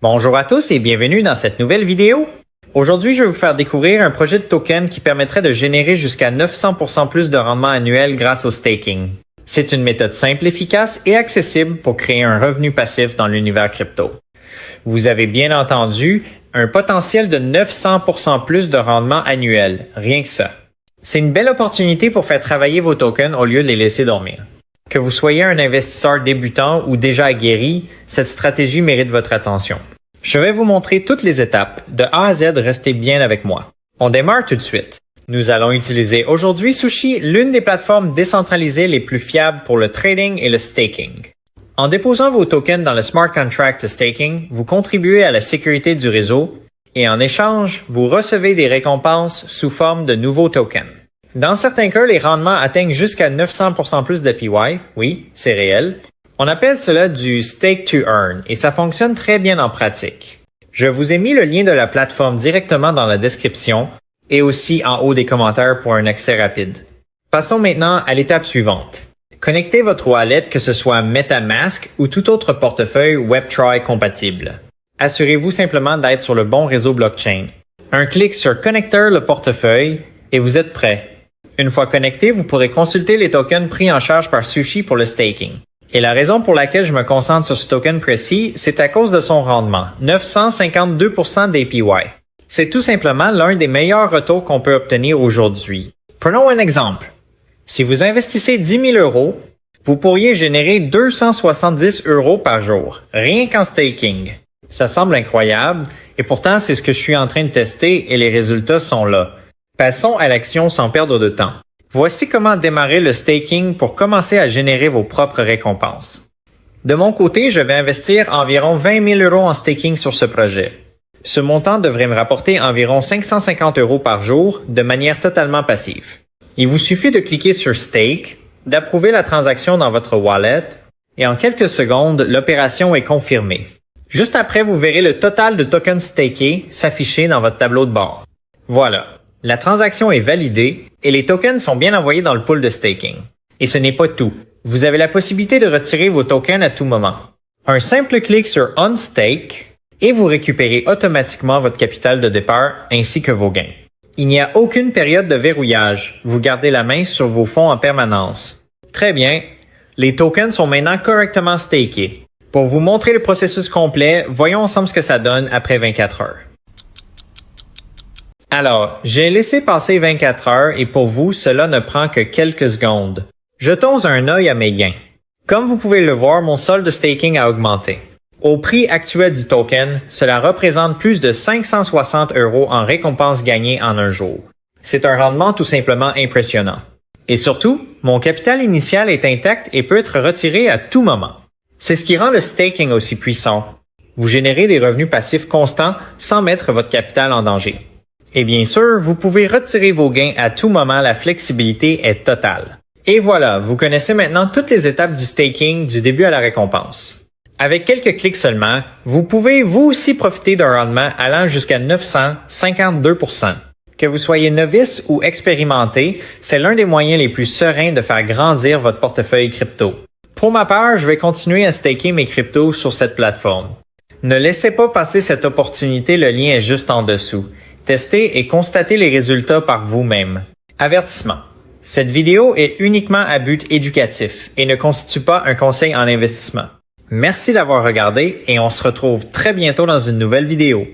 Bonjour à tous et bienvenue dans cette nouvelle vidéo. Aujourd'hui, je vais vous faire découvrir un projet de token qui permettrait de générer jusqu'à 900% plus de rendement annuel grâce au staking. C'est une méthode simple, efficace et accessible pour créer un revenu passif dans l'univers crypto. Vous avez bien entendu, un potentiel de 900% plus de rendement annuel, rien que ça. C'est une belle opportunité pour faire travailler vos tokens au lieu de les laisser dormir. Que vous soyez un investisseur débutant ou déjà aguerri, cette stratégie mérite votre attention. Je vais vous montrer toutes les étapes. De A à Z, restez bien avec moi. On démarre tout de suite. Nous allons utiliser aujourd'hui Sushi, l'une des plateformes décentralisées les plus fiables pour le trading et le staking. En déposant vos tokens dans le smart contract de staking, vous contribuez à la sécurité du réseau et en échange, vous recevez des récompenses sous forme de nouveaux tokens. Dans certains cas, les rendements atteignent jusqu'à 900% plus d'APY. Oui, c'est réel. On appelle cela du stake to earn et ça fonctionne très bien en pratique. Je vous ai mis le lien de la plateforme directement dans la description et aussi en haut des commentaires pour un accès rapide. Passons maintenant à l'étape suivante. Connectez votre wallet, que ce soit MetaMask ou tout autre portefeuille WebTry compatible. Assurez-vous simplement d'être sur le bon réseau blockchain. Un clic sur Connecter le portefeuille et vous êtes prêt. Une fois connecté, vous pourrez consulter les tokens pris en charge par Sushi pour le staking. Et la raison pour laquelle je me concentre sur ce token précis, c'est à cause de son rendement, 952% d'APY. C'est tout simplement l'un des meilleurs retours qu'on peut obtenir aujourd'hui. Prenons un exemple. Si vous investissez 10 000 €, vous pourriez générer 270 € par jour, rien qu'en staking. Ça semble incroyable, et pourtant c'est ce que je suis en train de tester et les résultats sont là. Passons à l'action sans perdre de temps. Voici comment démarrer le staking pour commencer à générer vos propres récompenses. De mon côté, je vais investir environ 20 000 € en staking sur ce projet. Ce montant devrait me rapporter environ 550 € par jour de manière totalement passive. Il vous suffit de cliquer sur Stake, d'approuver la transaction dans votre wallet et en quelques secondes, l'opération est confirmée. Juste après, vous verrez le total de tokens stakés s'afficher dans votre tableau de bord. Voilà. La transaction est validée et les tokens sont bien envoyés dans le pool de staking. Et ce n'est pas tout. Vous avez la possibilité de retirer vos tokens à tout moment. Un simple clic sur Unstake et vous récupérez automatiquement votre capital de départ ainsi que vos gains. Il n'y a aucune période de verrouillage. Vous gardez la main sur vos fonds en permanence. Très bien. Les tokens sont maintenant correctement stakés. Pour vous montrer le processus complet, voyons ensemble ce que ça donne après 24 heures. Alors, j'ai laissé passer 24 heures et pour vous, cela ne prend que quelques secondes. Jetons un œil à mes gains. Comme vous pouvez le voir, mon solde de staking a augmenté. Au prix actuel du token, cela représente plus de 560 € en récompenses gagnées en un jour. C'est un rendement tout simplement impressionnant. Et surtout, mon capital initial est intact et peut être retiré à tout moment. C'est ce qui rend le staking aussi puissant. Vous générez des revenus passifs constants sans mettre votre capital en danger. Et bien sûr, vous pouvez retirer vos gains à tout moment, la flexibilité est totale. Et voilà, vous connaissez maintenant toutes les étapes du staking du début à la récompense. Avec quelques clics seulement, vous pouvez vous aussi profiter d'un rendement allant jusqu'à 952%. Que vous soyez novice ou expérimenté, c'est l'un des moyens les plus sereins de faire grandir votre portefeuille crypto. Pour ma part, je vais continuer à staker mes cryptos sur cette plateforme. Ne laissez pas passer cette opportunité, le lien est juste en dessous. Testez et constatez les résultats par vous-même. Avertissement. Cette vidéo est uniquement à but éducatif et ne constitue pas un conseil en investissement. Merci d'avoir regardé et on se retrouve très bientôt dans une nouvelle vidéo.